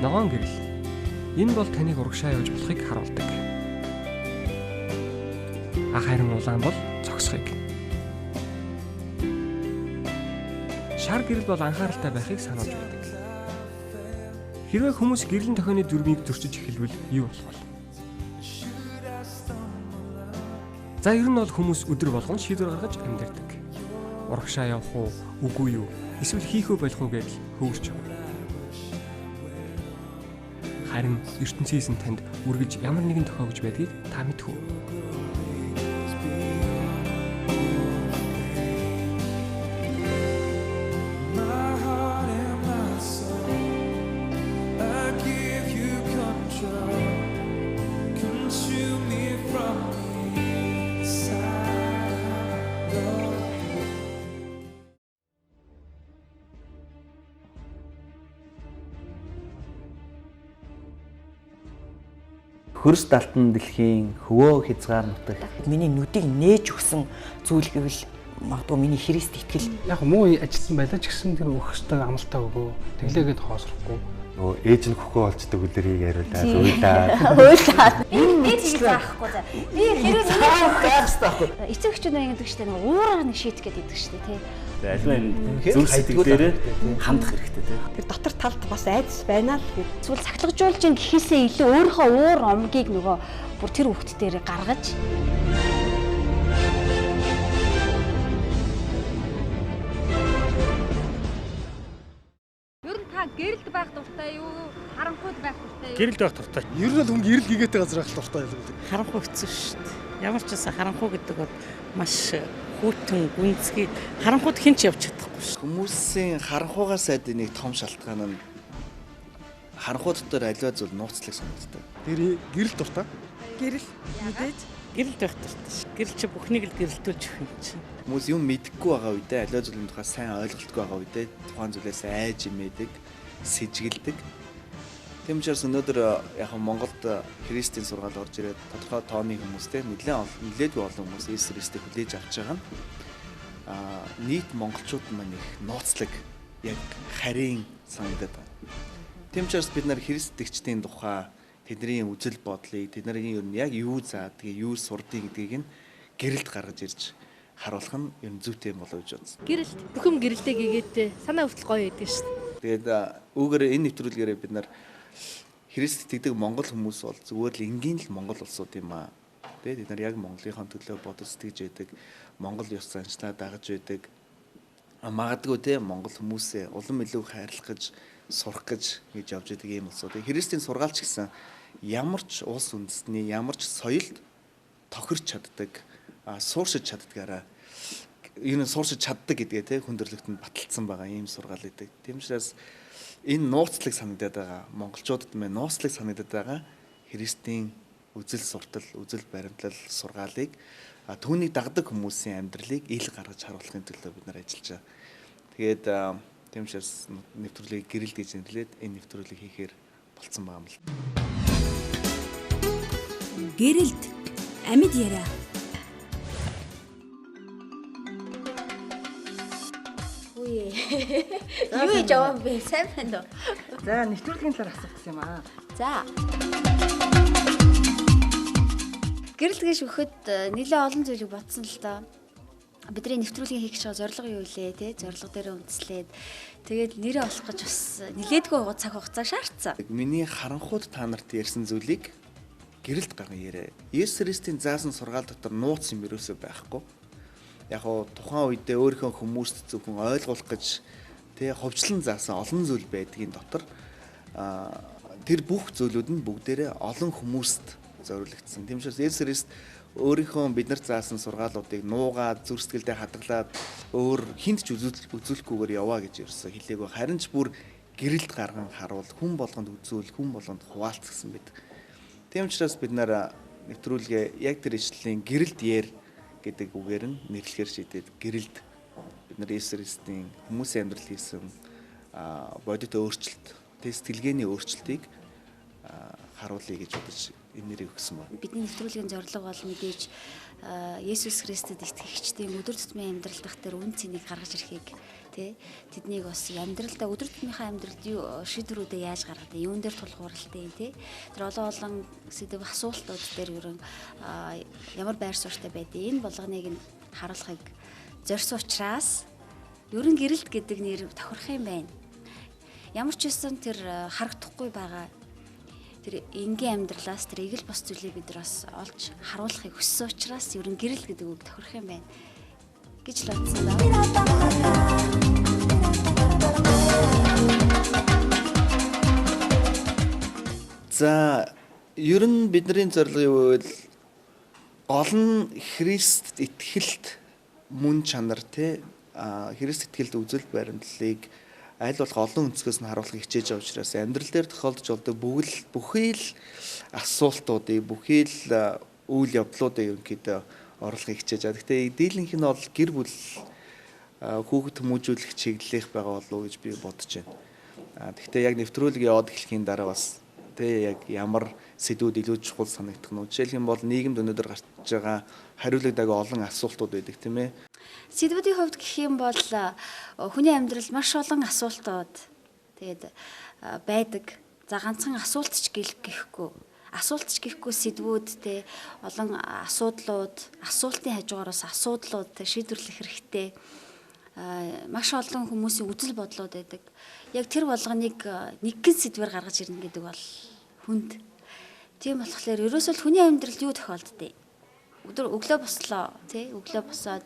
Ногоон гэрэл. Энэ бол таныг урагшаа явж болохыг харуулдаг. Харин улаан бол зогсохыг. Шар гэрэл бол анхааралтай байхыг сануулж байдаг. Хэрвээ хүмүүс гэрлэн тохионы дүрмийг зөрчиж эхэлвэл юу болох вэ? За ер нь бол хүмүүс өдөр болгон шийдвэр гаргаж амьдардаг. Урагшаа явах уу, үгүй юу, эсвэл хийх үү болох уу гэж хөвөрч байгаа. Харин ертөнцийн танд үргэлж ямар нэгэн тохиогж байдгийг та мэдэх үү? Хөрс далтан дэлхийн хөвөө хязгаар нутаг. Миний нүдийг нээж өгсөн зүйл гэвэл магадгүй миний Христ итгэл. Яг муу ажилласан байлаа ч гэсэн тэр өгөхтэй амлалтаа өгөө. Тэглээгээд хоосрохгүй. Нөгөө ээж нь хөхөө олцдог үлэрийг яриулаад уйлаад. Уйлаад. Нэг зүйл заахгүй за. Би хэрэг Гайхстай. эцэг эхчүүд гэдэг чинь нэг уураар нэг шийдэх гэдэг шүү дээ тий. Аливаа зүг сэтгэлээрээ хандах хэрэгтэй тийм. Тэр дотор талд бас айдас байна л гэж. Эсвэл цахилгажуулж ин гэхээсээ илүү өөрийнхөө уур омгийг нөгөө бүр тэр хүүхд дээр гаргаж Ер нь та гэрэлд байх дуртай юу? Харанхуйд байх дуртай юу? Гэрэлд байх дуртай. Ер нь бол хүн гэрэл гээтэй газар байх дуртай юм. Харанхуй хэцүү шүү дээ. Ямар ч байсан харанхуй гэдэг бол маш хүйтэн гүнзгий. Харанхуйд хэн ч явж чадахгүй шүү. Хүмүүсийн харанхуйгаас айд нэг том шалтгаан нь харанхуй дотор аливаа зүйл нууцлаг санагддаг. Тэр гэрэл дуртай. Гэрэл мэдээж гэрэлд байх дуртай шүү. Гэрэл чи бүхнийг л гэрэлтүүлж өгөх юм чинь. Хүмүүс юм мэдэхгүй байгаа үедээ аливаа зүйлийн тухай сайн ойлголтгүй байгаа үедээ тухайн зүйлээс айж имээдэг, сэжгэлдэг. Тийм учраас өнөөдөр яг Монголд Христийн сургаал орж ирээд тодорхой тооны хүмүүстэй нэлээдгүй олон хүмүүс Иесус Христийг хүлээж авч байгаа. Нийт монголчууд маань их нууцлаг яг харийн санагдаад байна. Тийм учраас бид нар Христ итгэгчдийн тухай тэдний үзэл бодлыг, тэдний ер нь яг юу заа, тэгээ юу сурдгийг гэдгийг нь гэрэлд гаргаж ирж харуулах нь ер нь зүйтэй болов гэж бодсон. Гэрэлт бүхэм гэрэлтэй гээгээд санаа хүртэл гоё байдаг шүү дээ. Тэгээд үүгээр энэ нэвтрүүлгээрээ бид нар Христ итгэдэг монгол хүмүүс бол зүгээр л энгийн л монгол улсууд юм аа. Тэгээд бид нар яг Монголынхон төлөө бодож сэтгэж байдаг, монгол ёс заншлаа дагаж байдаг. Магадгүй те монгол хүмүүсээ улам илүү хайрлах гэж, сурах гэж явж байдаг юм улсууд. Христийн сургаалч гэсэн ямар ч улс үндэстний, ямар ч соёлд тохирч чаддаг, сууршиж чаддгаараа энэ сууршиж чаддаг гэдгээ те хүндрэлтэнд баталсан байгаа ийм сургаал гэдэг. Тийм учраас энэ нууцлаг санагдаад байгаа монголчуудад мэ нууцлаг санагдаад байгаа Христийн үзэл суртал, үзэл баримтлал сургаалыг түүнийг дагдаг хүмүүсийн амьдралыг ил гаргаж харуулахын төлөө бид нар ажиллаж байгаа. Тэгээд тийм учраас нэвтрүүлгийг гэрэл гэж нэрлээд энэ нэвтрүүлгийг хийхээр болцсон байгаа юм л. Гэрэлд амьд яриа. юу жаваа бэ? Сайн байна уу? За нэвтрүүлгийн талаар асуух юм аа. За. Гэрэл гэж өгөхөд нэлээ олон зүйлийг бодсон л доо. Бидний нэвтрүүлгийн хийх гэж зорилго юу вэ те? Зорилго дээр үндэслээд тэгээд нэрээ олох гэж бас нэлээдгүй цаг хугацаа шаардсан. Миний харанхууд та нарт ярьсан зүйлийг гэрэлд гарган яриа. Иесус Христийн заасан сургаал дотор нууц юм ерөөсөө байхгүй. Яг уу тухайн үедээ өөрийнхөө хүмүүст зөвхөн ойлгуулах гэж тэ ховчлон заасан олон зүйл байдгийн дотор тэр бүх зүйлүүд нь бүгдээрээ олон хүмүүст зориулагдсан. Тийм учраас Иесус Христ өөрийнхөө биднэрт заасан сургаалуудыг нуугаад зүрх сэтгэлдээ хадгалаад өөр хинт ч үзүүлэхгүйгээр яваа гэж ерөөсөө хэлээгөө харин ч бүр гэрэлд гарган харуул хүн болгонд үзүүл хүн болгонд хуваалц гэсэн мэд. Тийм учраас бид нар нэвтрүүлгээ яг тэр ишлэлийн гэрэлд яар гэдэг үгээр нь нэрлэхээр шийдээд гэрэлд бид нар Иесус Христийн хүмүүсийн амьдрал хийсэн бодит өөрчлөлт, сэтгэлгээний өөрчлөлтийг харуулъя гэж бодож энэ нэрийг өгсөн байна. Бидний нэвтрүүлгийн зорилго бол мэдээж Есүс Христэд итгэгчдийн өдөр тутмын амьдрал дахь тэр үн цэнийг гаргаж ирэхийг Тэ тэднийг бас амьдралдаа өдөр тутмынхаа амьдралд юу шийдвэрүүдээ яаж гаргадаг, юун дээр тулгуурлалтай тэ. Тэр олон сэдв асуултууд дээр ерөн ямар байр суурьтай байдгийг энэ болгоныг нь харуулахыг зорьсон учраас ерөн гэрэлт гэдэг нэр тохирох юм байна. Ямар ч байсан тэр харагдахгүй байгаа тэр энгийн амьдралаас тэр эгэл бос зүйлийг бид нар бас олж харуулахыг хүссэн учраас ерөн гэрэлт гэдэг үг тохирох юм байна гэж л бодсон даа. За ер нь бидний зорилго юу вэ? Гол нь Христ итгэлт мөн чанар те Христ итгэлт үзэл баримтлалыг аль болох олон өнцгөөс нь харуулахыг хичээж байгаа учраас амьдрал дээр тохиолдож болдог бүхий л асуултуудыг бүхий л үйл явдлуудыг ерөнхийдөө оруулахыг хичээж байгаа. Гэхдээ дийлэнх нь бол гэр бүл хүүхэд хүмүүжүүлэх чиглэлийнх байгаа болов уу гэж би бодож байна. Гэхдээ яг нэвтрүүлэг яваад эхлэхийн дараа бас тэг яг ямар сэдвүүд илүү чухал санагдах нь. Жишээлх юм бол нийгэмд өнөөдөр гарч байгаа хариулагдаагүй олон асуултууд байдаг тийм ээ. Сэдвүүдийн хувьд гэх юм бол хүний амьдралд маш олон асуултууд тэгээд байдаг. За ганцхан асуулт ч гэхгүй. Асуулт ч гэхгүй сэдвүүд те олон асуудлууд, асуултын хажуугараас асуудлууд шийдвэрлэх хэрэгтэй. Маш олон хүмүүсийн үзэл бодлууд байдаг. Яг тэр болгоныг нэгэн сэдвээр гаргаж ирнэ гэдэг бол хүнд. Тийм болохоор ерөөсөө хүний амьдралд юу тохиолддог? Өглөө бослоо тий өглөө босоод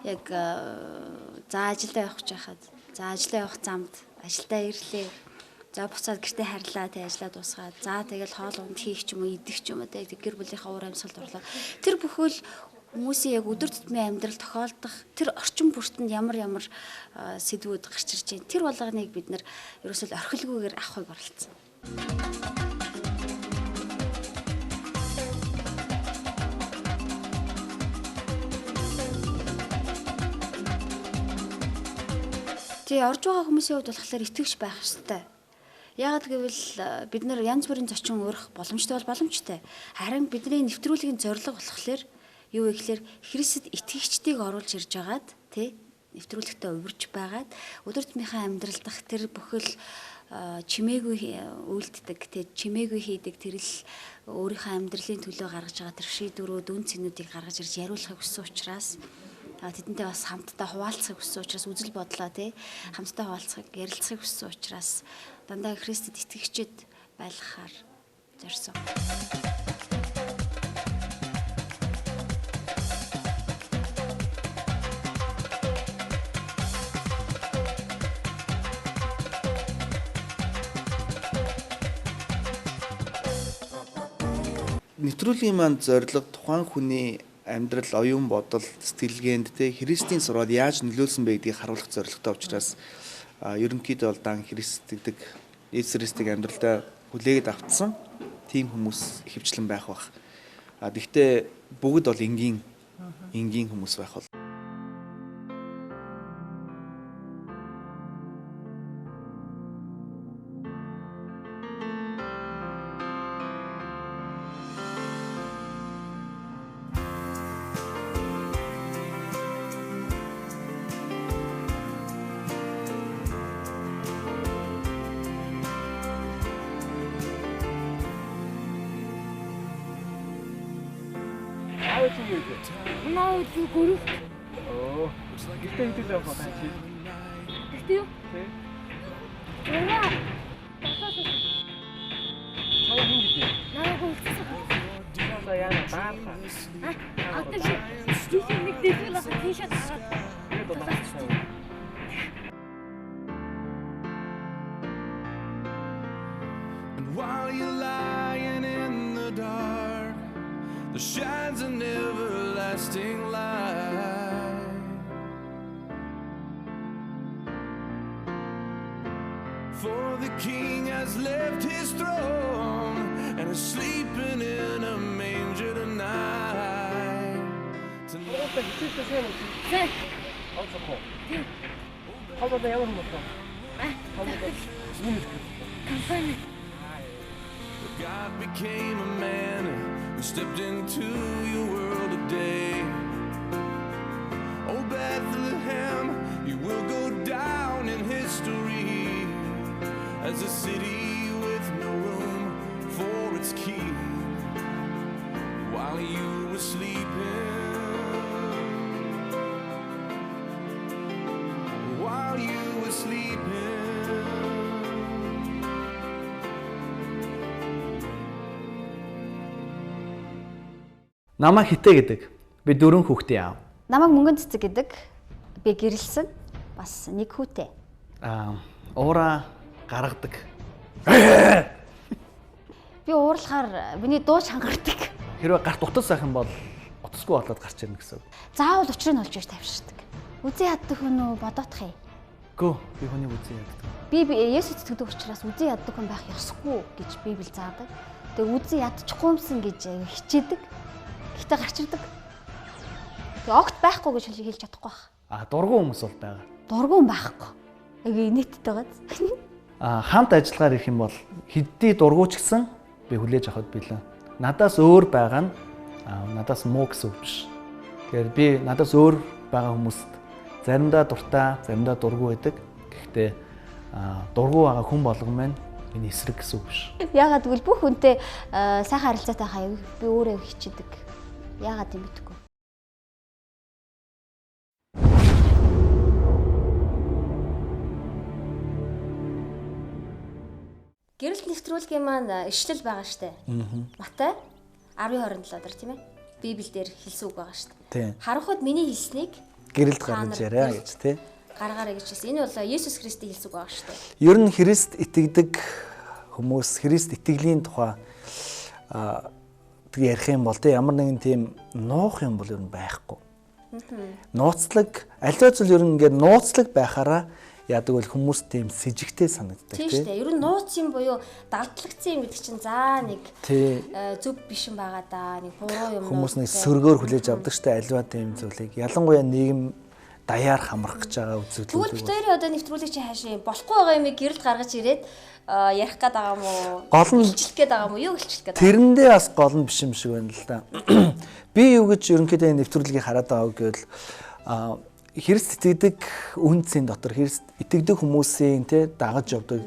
яг за ажилдаа явах гэж хахад за ажилдаа явах замд ажилдаа ирлээ. За буцаад гэртээ харьлаа тий ажиллаа дуусгаад за тэгэл хоол унд хийх ч юм уу идэх ч юм уу тий гэр бүлийнхаа уур амьсгалд орлоо. Тэр бүхэл хүмүүсийн яг өдөр тутмын амьдрал тохиолдох тэр орчин бүртэнд ямар сэдвүүд гарч ирж байна. Тэр болгоныг бид нэр ерөөсөө орхилгүйгээр авахыг оролцсон. Тэгээ орж байгаа хүмүүсийн хувьд болохоор итгэвч байх ёстой. Яагаад гэвэл бид нар янз бүрийн зочин өөрөх боломжтой бол боломжтой. Харин бидний нэвтрүүлгийн зорилго болохоор юу вэ гэхээр Христэд итгэгчдийг оруулж ирж байгаад тий нэвтрүүлэгтээ увирж байгаад өдөр тутмынхаа амьдрал дах тэр бүхэл чимээгүй үйлддэг тий чимээгүй хийдэг тэр л өөрийнхөө амьдралын төлөө гаргаж байгаа тэр шийдвэрүүд үн цэнүүдийг гаргаж ирж яриулахыг хүссэн учраас тэдэнтэй бас хамтдаа хуваалцахыг хүссэн учраас үзэл бодлоо тий хамтдаа хуваалцахыг ярилцахыг хүссэн учраас дандаа Христэд итгэгчд байлгахаар зорьсон. Нэвтрүүлгийн маань зорилго тухайн хүний амьдрал, оюун бодол, сэтгэлгээнд те Христийн сургаал яаж нөлөөлсөн бэ гэдгийг харуулах зорилготой учраас ерөнхийдөө бол дан Христ гэдэг Есүс Христийг амьдралдаа хүлээгээд автсан тийм хүмүүс хөвчлэн байх бах. Гэхдээ бүгд бол энгийн хүмүүс байх бол. Наа үгүй гөрөв. Гэртээ хэдэл явах байна чи? Гэртээ юу? Тий. Яа. Чамаа хин гэдэг. Наагүй үлдсэн. Чамаа яана баахаа. Аташ. Стилийн нэг дэвлэл ах тийшээ тагаад. Энэ доо. And while you're lying in the dark, there shines an everlasting light. For the King has left his throne and is sleeping in a manger tonight. Зэ. Онцгой. Хаваа ямар юм бэ? Компани. God became a man who stepped into your world today. Oh Bethlehem, you will go down as a city with no room for its king. While you were sleeping, while you were sleeping. Намайг хитэ гэдэг. Би 4 хүүхдээ аав. Намайг мөнгөн цэцэг гэдэг. Би гэрэлсэн. Бас 1 хүүтэй. Уура гаргадаг. Би уурлахаар миний дуу чангардаг. Хэрвээ гарт утас сайхан бол утасгүй болоод гарч ирнэ гэсэн үг. Заавал учрыг нь олж иж тавьширдаг. Үзэн яддаг хүн үү бодоодох юм. Гөө би хүний үзэн яддаг. Би Есүс итгэдэг учраас үзэн яддаг хүн байх ёсгүй гэж Библи заадаг. Тэгээ үзэн ядчихгүй юмсан гэж хичээдэг. Гэхдээ гарч ирдэг. Тэгээ огт байхгүй гэж хэлж чадахгүй байх. Дургуун хүмүүс бол байгаа. Дургуун байхгүй. Яг инээдтэй байгаа. Хамт ажиллагаар ирэх юм бол хэдий дургуйч гэсэн би хүлээж авахд билээ. Надаас өөр байгаа нь надаас муу гэсэн үг биш. Тэгэхээр би надаас өөр байгаа хүмүүст заримдаа дуртай, заримдаа дургүй байдаг. Гэхдээ дургүй байгаа хүн болгон маань миний эсрэг гэсэн үг биш. Яагаад гэвэл бүх хүнтэй сайхан харилцаатай хаяг би өөрөө хичээдэг. Яагаад юм бэ? Гэрэлт нэвтрүүлгийн маань ишлэл байгаа штэ. Матай 10:27 дээр тийм ээ. Библиэлд хэлсэн үг байгаа штэ. Харанхуйд миний хэлснийг гэрэлт гаргаж яриа гэж тий. Гаргаарай гэж хэлсэн. Энэ бол Есүс Христийн хэлсэн үг байгаа штэ. Ер нь Христ итгэдэг хүмүүс Христ итгэлийн тухай ярих юм бол тий ямар нэгэн тийм нуух юм бол ер нь байхгүй. Нууцлаг аливаа зүйл ер нь ингээд нууцлаг байхаараа яадаг бол хүмүүс тийм с ิจ гтэй санагддаг тийм шүү дээ. Ер нь нууц юм буюу далдлагцсан юм гэдэг чинь заа нэг зөв биш юм байгаа да. Нэг буруу юм. Хүмүүс нэг сөргөөр хүлээж авдаг шүү дээ аливаа тийм зүйлийг. Ялангуяа нийгэм даяар хамрах гэж байгаа үзэгдэл. Тэгвэл бид хоёрын одоо нэвтрүүлэг чи хаашаа болохгүй байгаа юм гэрэлд гаргаж ирээд ярих гээд байгаа юм уу? Гол нь илчлэх гээд байгаа юм уу? Юу илчлэх гээд байгаа? Тэрэндээ бас гол нь биш юм шиг байна л да. Би юу гэж ерөнхийдөө энэ нэвтрүүлгийг хараад байгааг гэвэл Христ итгэдэг үнцийн дотор Христ итгэдэг хүмүүсийн дагаж явдаг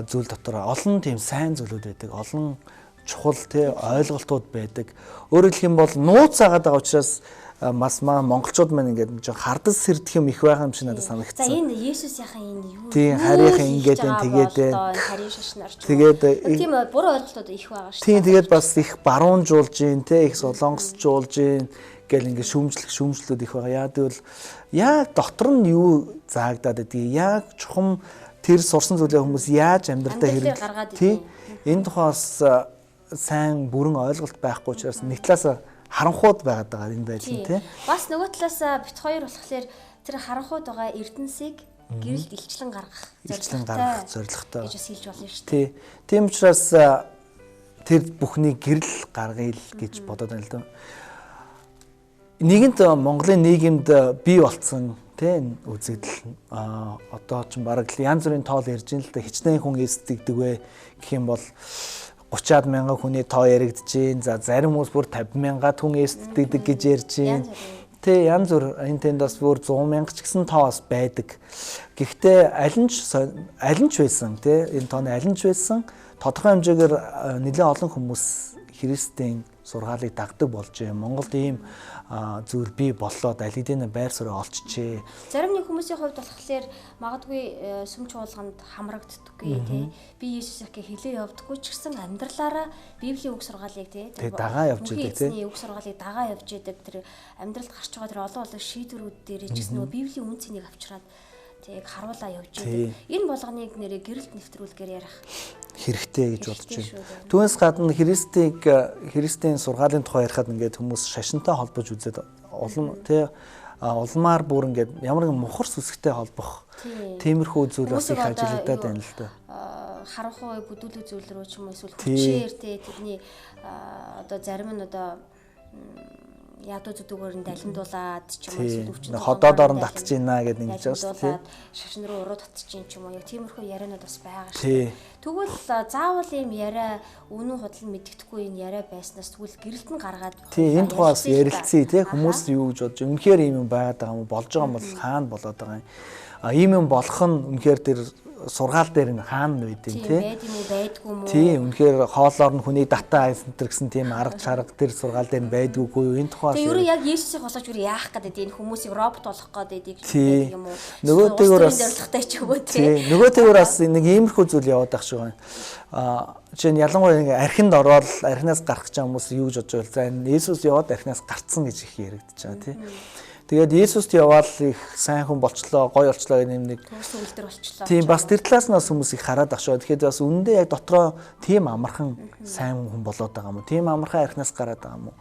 зүйл дотор олон тийм сайн зүйлүүд байдаг. Олон чухал ойлголтууд байдаг. Өөрөөр хэлэх юм бол нууц агаад байгаа учраас бас монголчууд маань ингээд жоо хардас сэрдэх юм их байгаа юм шиг надад санагдсан. За энэ Есүсийнхэн энэ юу? Тийм харийнхаа ингээд тэгээд харийн шашнаар ч. Тэгээд тийм буруу ойлголтууд их байгаа шүү. Тийм тэгээд бас их баруунжуулж гин их солонгосжуулж гин гэл ингээд шүүмжлүүд их байгаа. Яа гэвэл яг дотор нь юу заагдаад байдгийг яг чухам тэр сурсан зүйлээ хүмүүс яаж амьдралдаа хэрэглэх тийм энэ тухаас сайн бүрэн ойлголт байхгүй учраас нэг талаас харанхууд байгаад байгаа энэ байдал нь тийм бас нөгөө талаас бит хоёр болохоор тэр харанхууд байгаа эрдэнсийг гэрэлд илчлэн гаргах зорилготой гэж хэлж болно шүү дээ. Тийм учраас тэр бүхнийг гэрэл гаргая л гэж бодоод байна л да. Нэгэнт Монголын нийгэмд бий болцсон тийм үзэгдэл одоо ч бараг янз бүрийн тоол ярьж ин л да хичнээн хүн эсдэгдэг вэ гэх юм бол 30-аад мянган хүний тоо яригдж гин за зарим хүмүүс бүр 50,000-аад хүн эсдэгдэг гэж ярьж гин тий янз бүр энэ тэнд бас бүр 100,000 ч гэсэн тоо бас байдаг. Гэхдээ аль нь ч байсан тий энэ тооны аль нь ч байсан тодорхой хэмжээгээр нэлээд олон хүмүүс Христийн сургаалыг дагдаг болж юм. Монголд ийм зүйл бий боллоод аль хэдийн байр суурь олчжээ. Зарим нэг хүмүүсийн хувьд болохоор магадгүй сүм чуулганд хамрагддаггүй тий. Би Есүсийг хэлээ явдаггүй ч гэсэн амьдралаараа Библийн үг сургаалыг тий дагаа явж идэг тий. Үг сургаалыг дагаа явж идэг тэр амьдралд гарч байгаа тэр олон шийдвэрүүд дээр ч гэсэн нөгөө Библийн үн цэнийг авчраад тэг харуулаа явж идэг. Энэ болгоныг нэрээ гэрэлт нэвтрүүлгээр ярих хэрэгтэй гэж бодож байна. Түүнээс гадна Христийн сургаалын тухай ярихад ингээд хүмүүс шашинтай холбож үзээд улмаар бүр ингээд ямар нэгэн мухар сүсгтэй холбох тиймэрхүү зүйл бас их ажиглагдаад байна л да. Харанхуй бүдүүлэг зүйл рүү ч юм уу эсвэл хүчээр тэрний одоо зарим нь одоо ядуу зүдүүгээр нь далиндуулаад ч юм уу эсвэл өвчин ходоод орон татж ийна гэдэг ингэж байна шүү дээ. Шашин руу уруу татж ийн ч юм уу яг тиймэрхүү ярианууд бас байгаа шүү дээ. Тэгвэл заавал ийм яриа үнэн худал мэддэхгүй энэ яриа байснаас тэгвэл гэрэлт нь гаргаад энэ тухаас ярилцъя тий хүмүүс юу гэж бодож үнэхээр ийм юм байгаад байгаа юм болж байгаа юм бол хаана болоод байгаа юм ийм юм болох нь үнэхээр тэр сургаал дээр нь хаана нь байдیں۔ Тийм байд юм уу байдгүй юм уу? Тийм үнэхээр хоолоор нь хүний дата центр гэсэн тийм арга чарга тэр сургаал дээр нь байдгүйгүй юу энэ тухай. Тэгээ ерөө яг Есүсийг олгож юу яах гэдэг энэ хүмүүсийг робот болгох гэдэг юм уу? Нөгөөтэйгөр бас зорилготой ч юм уу тийм. Нөгөөтэйгөр бас нэг иймэрхүү зүйл яваад ах шиг байна. Жишээ нь ялангуяа ингээ архинд ороод архинаас гарах гэж байгаа хүмүүс юу гэж бодож байгаа вэ? Есүс яваад архинаас гарцсан гэж их яригдаж байгаа тийм. Тэгээд Есүст яваал их сайн хүн болчлоо, гоё болчлоо гэх юм нэг үлдэр болчлоо. Тийм бас тэр талаас нь хүмүүс их хараад ахшаа. Тэгэхээр бас үнэндээ яг дотроо тийм амархан сайн хүн болоод байгаа юм уу? Тийм амархан архинаас гараад байгаа юм уу?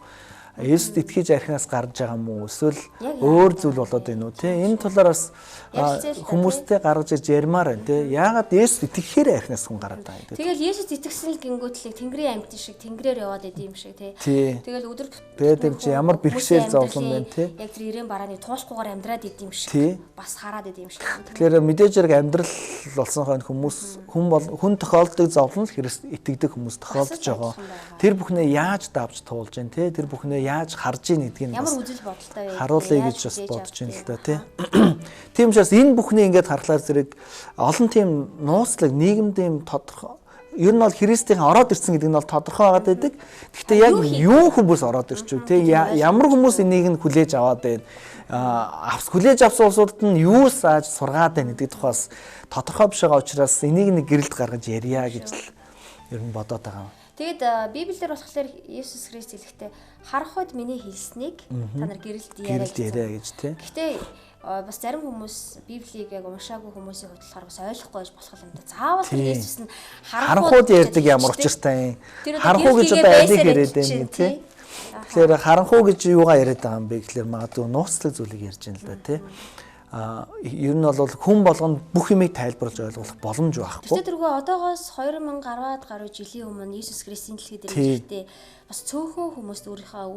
Есүст итгэж архинаас гарч байгаа юм уу? Эсвэл өөр зүйл болоод байна уу? Тэ энэ талаар бас хүмүүстэй гаргаж ирж ярмаар байна. Тэ яагаад Есүст итгэхээр архинаас хүн гараад байгаа юм? Тэгэл Есүс итгэсэн л гингүүтлийг Тэнгэрийн амьтан шиг Тэнгэрээр яваад идэм шиг тий. Тэгэл өдөр тэгээд чи ямар бэрхшээл зовлон байна тий. Яг тэр ирээн барааны туушгүйгээр амьдраад идэм шиг бас хараад идэм шиг. Тэгэхээр мэдээж хэрэг амьдрал болсон хойно хүн тохиолдог зовлон л Христ итгэдэг хүмүүс тохиолдож байгаа. Тэр бүхнээ яаж давж туулж байна тий. Тэр бүхнээ яаж харж ийн гэдгийг ямар үзэл бодолтой вэ? Харуулъя гэж бас бодож байна л да тий. Тийм учраас энэ бүхний ингээд харахаар зэрэг олон тийм нууцлаг нийгэмд ийм тодорхой ер нь бол Христийн ороод ирсэн гэдэг нь бол тодорхой байгаад байдаг. Гэхдээ яг юу хүмүүс ороод ирчихв тий ямар хүмүүс энийг нь хүлээж аваад байна. Хүлээж авсан улсуудад нь юу зааж сургаад байна гэдэг тухаас тодорхой биш байгаа учраас энийг нэг гэрэлд гаргаж ярья гэж л ер нь бодоод байгаа юм. Тэгэд Библиэлд болохоор Есүс Христ хэлэхдээ харахад миний хэлснийг та нар гэрэлд яриа гэж тий. Гэхдээ бас зарим хүмүүс Библийг яг уншаагүй хүмүүсийн хувьд болохоор бас ойлгохгүй байж болох юм да. Заавал Есүс нь харанхууд ярьдаг ямар учиртай. Харанхуу гэж одоо алиг яриад байна тий. Тэгэхээр харанхуу гэж юугаа яриад байгаа юм бэ гэхлээр магадгүй нууцлаг зүйлийг ярьж байна л да тий. Ер нь бол хүн болгонд бүх юмыг тайлбарлаж ойлгох боломж байхгүй. Тэгтээ тэргүй одоогоос 2000 гаруй жилийн өмнө Иесус Христийн дэлхий дээр ирэхдээ бас цөөхөн хүмүүст өөрийнхөө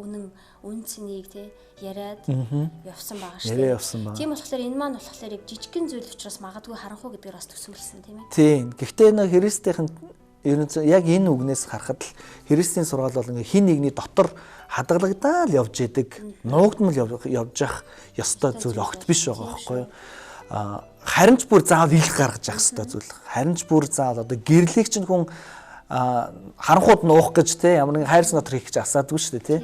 үн цэнийг тий яриад явсан байгаа шүү дээ. Тийм болохоор энэ маань болохоор яг жижигхэн зүйл учраас магадгүй харанхуу гэдгээр бас төсөөлсөн тийм ээ. Тийм. Гэхдээ нэг Христийнхэн ер нь яг энэ үгнээс харахад л Христийн сургаал бол ингээ хин нэгний дотор хадгалагдаал явж идэг, нуугдмал явж явах ёстой зүйл огт биш байгаа байхгүй юу? Харин ч бүр заавал ил гаргаж явах ёстой зүйл. Харин ч бүр заавал одоо гэрлийг чинь хүн харанхууд нуух гэж те ямар нэгэн хайрцаг дотор хийх гэж асаадгүй шүү дээ те.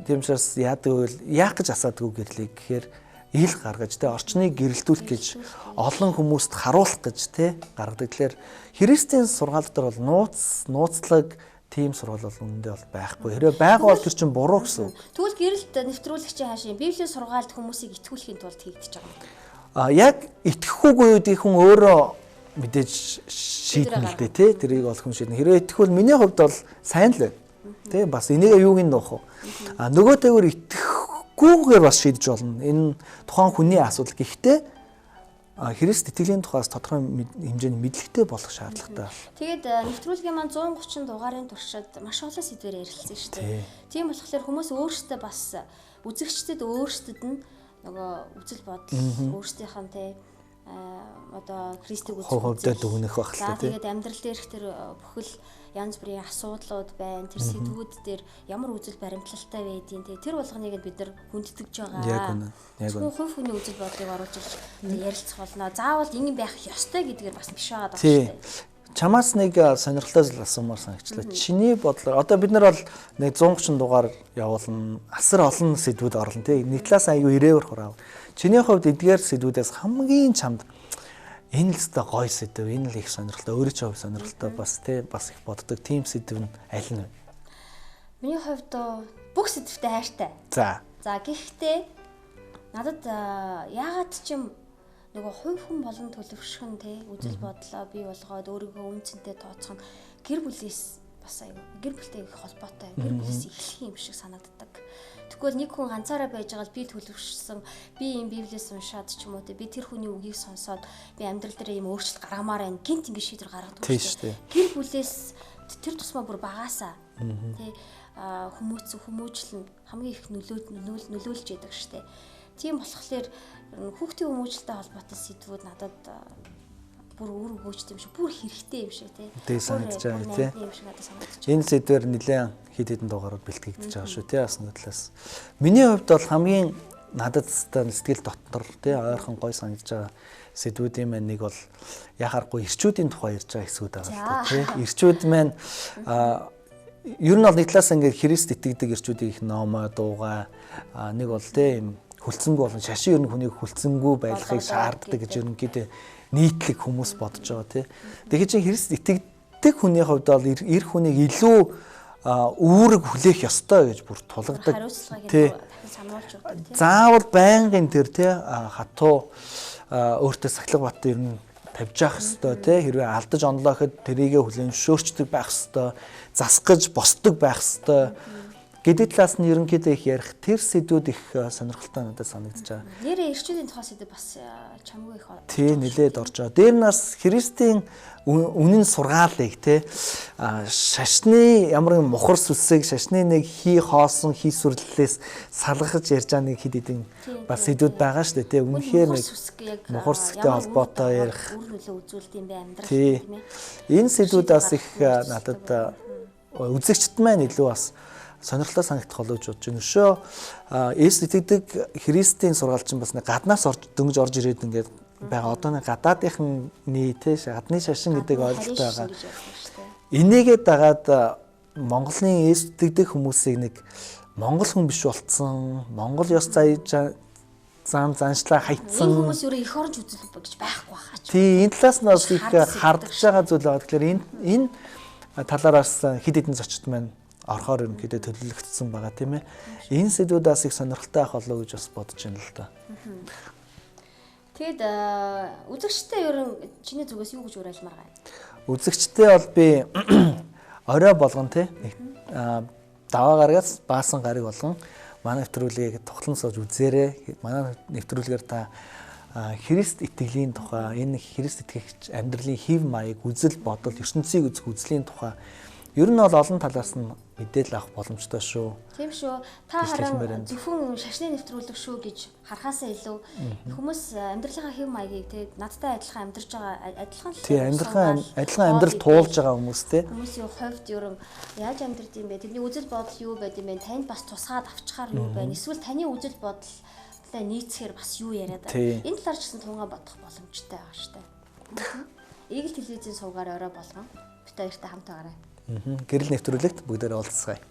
Тийм учраас яадаг вэ? Яах гэж асаадгүй гэрлийг гэхээр ил гаргаж те орчныг гэрэлтүүлэх гэж олон хүмүүст харуулах гэж те гаргадаг. Тэгэхээр Христийн сургаал дотор бол нууцлаг тийм сургаал бол үнэндээ бол байхгүй. Хэрвээ байгаа бол тэр чинь буруу гэсэн. Тэгвэл гэрэлт нэвтрүүлэгчийн хаашийн Библийн сургаалд хүмүүсийг итгүүлэхийн тулд хийгдэж байгаа юм. Яг итгэхүүгүй үедээ хүн өөрөө мэдээж шийднэ л дээ тий. Тэрийг бол хүн шийднэ. Хэрвээ итгэхүүл миний хувьд бол сайн л байна. Тий бас энийг юуг нь нуух вэ? Нөгөөтэйгөр итгэхгүйгээр бас шийдэж болно. Энэ тухайн хүний асуудал. Гэхдээ Христ итгэлийн тухаас тодорхой хэмжээний мэдлэгтэй болох шаардлагатай. Тэгээд нэвтрүүлгийн маань 130 дугаарын туршид маш олон сэдвээр ярилцсан шүү дээ. Тийм болохоор хүмүүс өөрсдөө бас үзэгчдэд өөрсдөд нь нөгөө үзэл бодол өөрсдийнх нь те одоо Христийг үзэх дүгнэх байх л те. Тэгээд амьдрал дээрх тэр бүхэл янз бүрийн асуудлууд байна. Тэр сэдвүүд дээр ямар үзэл баримтлалтай байдیں۔ Тэр болгоныг бид нар хүндэтгэж байгаа. Яг үнэ. Хувь хүний үзэл бодлыг оруулж ярилцах болно. Заавал ингэ байх ёстой гэдгээр бас биш байгаа даа шүү дээ. Чамаас нэг сонирхолтой зүйл асуумаар санагчлаа. Чиний бодлоор одоо бид нар бол нэг 130 дугаар явуулна. Асар олон сэдвүүд орлоо тий. Нэг талаас аюу ирээвэр хураа. Чиний хувьд эдгээр сэдвүүдээс хамгийн чамд энэ л өстой гоё сэдв, энэ л их сонирхолтой, өөрөө ч хувь сонирхолтой бас тий бас их боддог тийм сэдв нь аль нь вэ? Миний хувьд бүх сэдвтэй хайртай. За гэхдээ надад яагаад ч юм нөгөө хувь хүн болон төлөвшгөн те үзэл бодлоо бий болгоод өөрийгөө үнцэнтэй тооцох нь гэр бүлээс бас аюу гэр бүлтэй их холбоотой гэр бүлээс эхлэх юм шиг санагддаг. Тэгвэл нэг хүн ганцаараа байж байгаа л би төлөвшсөн би ийм библиэс уншаад ч юм уу те би тэр хүний үгийг сонсоод би амьдрал дээр ийм өөрчлөлт гаргамаар байна гинт ингэ шийдвэр гаргадаг шүү дээ. Гэр бүлээс тэр тусмаа бүр багаасаа те хүмүүжлэн хамгийн их нөлөөлж яадаг шүү дээ. Тийм болохоор хүүхдийн хүмүүжлэлтэй холбоотой сэдвүүд надад бүр өөр өгөөжтэй юм шиг бүр хэрэгтэй юм шиг тий санагдаж байгаа тий. Энэ сэдвэр нэлээд хэд хэдэн дугаарууд бэлтгэгдэж байгаа шүү тий бас нэг талаас. Миний хувьд бол хамгийн надад сэтгэл дотор тий ойрхон гой санагдаж байгаа сэдвүүдийн маань нэг бол яхахгүй ирчүүдийн тухай ярьж байгаа хэсгүүд байгаа л да тий. Ирчүүд маань ер нь бол нэг талаас ингээд Христ итгэдэг ирчүүдийн их номоо дуугаа нэг бол тий юм хүлцэнгүй болон шашин ер нь хүнийг хүлцэнгүй байхыг шаарддаг гэж ерөнхийдөө нийтлэг хүмүүс бодож байгаа тий. Тэгэхээр чинь Христ итгэдэг хүний хувьд бол эр хүнийг илүү үүрэг хүлээх ёстой гэж бүр тулгадаг. Тий. Заавал байнгын тэр тий хатуу өөртөө сахилга бат ер нь тавьж явах ёстой тий. Хэрвээ алдаж онлооход тэрийгэ хүлээн зөвшөөрчдөг байх ёстой. Засгаж босдог байх ёстой. Гэдэг талаас нь ерөнхийдөө их ярих тэр сэдвүүд их сонирхолтой надад санагдаж байгаа. Нэрээ ирчүүдийн тухай сэдв бас чамгүй их. Тий, нэлээд орж байгаа. Дээр нас Христийн үнэн сургаалыг тий шашны ямар нэгэн мухар сүсэг, шашны нэг хоосон хийсвэрлэлээс салгахж ярьж байгаа нэг хэд хэдэн бас сэдвүүд байгаа шүү дээ тий. Үнэхээр нэг мухар сүсэгтэй холбоотой ярих. Үр нөлөө үзүүлдэг юм байна амьдрал тийм ээ. Энэ сэдвүүд бас их надад үзэгчд маань илүү бас сонирхолтой санагдах болов гэж бодож байна. Өшөө Есүс итгэдэг Христийн сургаалчин бас нэг гаднаас дөнгөж орж ирээд ингээд байгаа. Одоо нэг гадаадынхны гадны шашин гэдэг ойлголт байгаа. Энийгээд дагаад Монголын Есүс итгэдэг хүмүүсийг нэг монгол хүн биш болцсон, монгол ёс зам заншлаа хайцсан. Энэ хүмүүс өөрөө эх оронч үзэл гэж байхгүй хаа. Тийм, энэ талаас нь бас их хардж байгаа зүйл байгаа. Тэгэхээр энэ талаараас хэд хэдэн зочид маань орохоор ерөнхийдөө төлөвлөгдсөн байгаа тийм ээ. Энэ сэдвүүдээс их сонирхолтой авах болов гэж бас бодож байна л да. Тэгэд үзэгчтэй ер нь чиний зүгээс юу гэж уриалмаар байна? Үзэгчтэй бол би орой болгон тий даваа гаргаас баасан гарыг болгон манай нэвтрүүлгийг тоглон сууж үзээрэй. Манай нэвтрүүлгээр та Христ итгэлийн тухай, энэ Христ итгэгч амьдралын хэв маяг, үзэл бодол, ертөнцийг үзэх үзлийн тухай ер нь бол олон талаас нь мэдээлэл авах боломжтой шүү. Тийм шүү. Та харин зөвхөн шашны нэвтрүүлэг шүү гэж харахаасаа илүү хүмүүс амьдралынхаа хэв маягийг тэгээд надтай адилхан амьдарч байгаа адилхан л адилхан амьдрал туулж байгаа хүмүүс те. Хүмүүсийн хувьд ер нь яаж амьдрд юм бэ? Тэдний үзэл бодол юу байд юм бэ? Танд бас тусгаад авчихаар юу байна? Эсвэл таны үзэл бодлоо нийцэхээр бас юу яриад байна? Энэ талаар ч гэсэн тунгаа бодох боломжтой байгаа шүү дээ. Игэл телевизийн сувгаар орой болгон бит хоёртай хамт байгаарай. Гэрэл нэвтрүүлэгт бүгдээрээ уулзцгаая.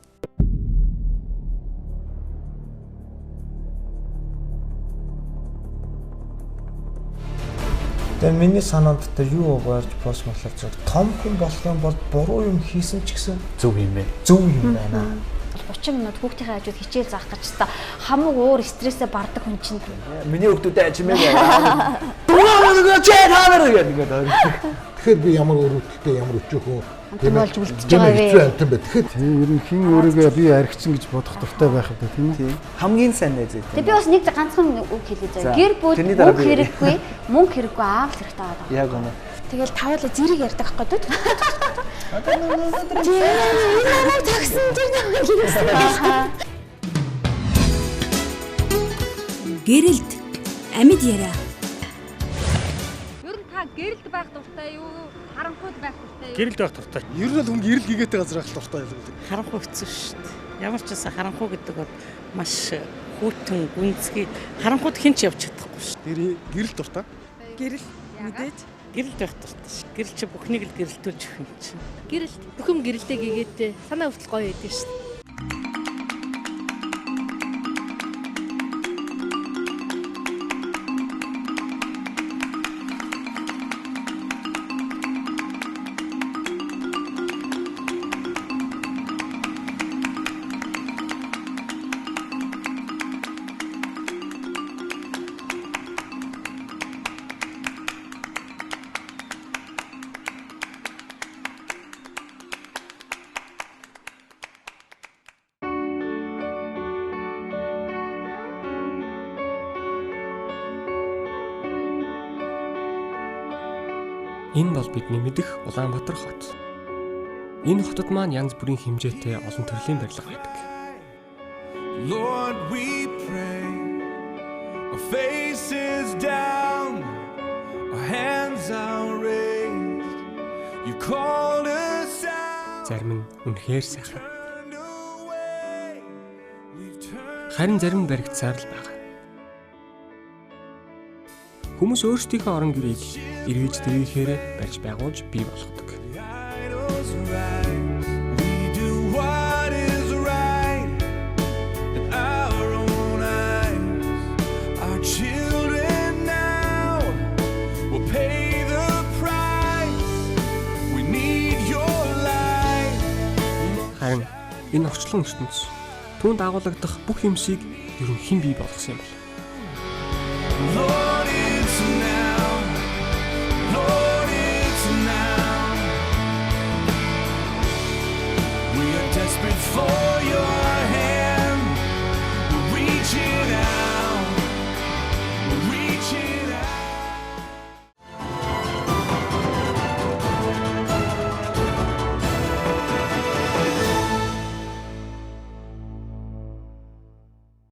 Тэгээ миний санаанд та юу гарч пост боловч том хүн болох юм бол буруу юм хийсэн ч гэсэн зөв юм байна. Зөв юм байна. 30 минут хүүхдийнхээ хажууд хичээл заах гэж та хамаг уур стрессээ бардаг хүн чинь. Миний хүүхдүүдээ ажимээ яа. Бүгд чэт хавар гэдэг. Тэгэхээр би ямар өрөвдөлтэй ямар өчөөхөн тийм болж үлдчихэж байгаа вэ? Тэгэхээр ер нь хин өөрийгөө би аригчин гэж бодох дуртай байх гэдэг тийм үү? Хамгийн сайн найз үү. Тэгээ би бас нэг ганцхан үг хэлээ заа. Гэр бүл мөнгө хэрэггүй, мөнгө хэрэггүй аав л хэрэгтэй байгаа. Яг үнэ. Тэгэл тавуулаа зэрэг ярьдаг байхгүй дүү. Гэрэлт амьд яриа. Ер нь та гэрэлт байх дуртай юу? Харанхуйд байх дуртай юу? Гэрэлт байх дуртай. Ер нь хүн гэрэл гигээтэй газар ах дуртай юм гэдэг. Харанхуй хэцүү шүү дээ. Ямар ч байсан харанхуй гэдэг бол маш хүйтэн гүнзгий. Харанхуйд хэн ч явж чадахгүй шүү. Тэр гэрэл дуртай. Гэрэл мэдээж. Гэрэлт байх дуртай шүү. Гэрэл чи бүхнийг л гэрэлтүүлж өгөх юм чинь. Гэрэлт бүхэн гэрэлтэй гэгээтэй санаа хүртэл гоё байдаг шүү. Энэ бол бидний мэдэх Улаанбаатар хот. Энэ хотод маань янз бүрийн хэмжээтэй олон төрлийн барилга байдаг. Lord, we pray. Our faces down, our hands are raised. You called us out. Зарим нь үнэхээр сайхан. Харин зарим баригдсаар л байгаа. Хүмүүс өөрсдийнхөө орон гэрийг эргэж дэрийхээр барьж байгуулж бий болгодог. We do what is right in our own eyes. Our children now will pay the price. We need your light. Харин энэ орчлон ертөнц түүнд агуулгадах бүх юмсыг ер нь хэн бий болгосон юм бэ? Lord, it's now. Lord, it's now. We are desperate for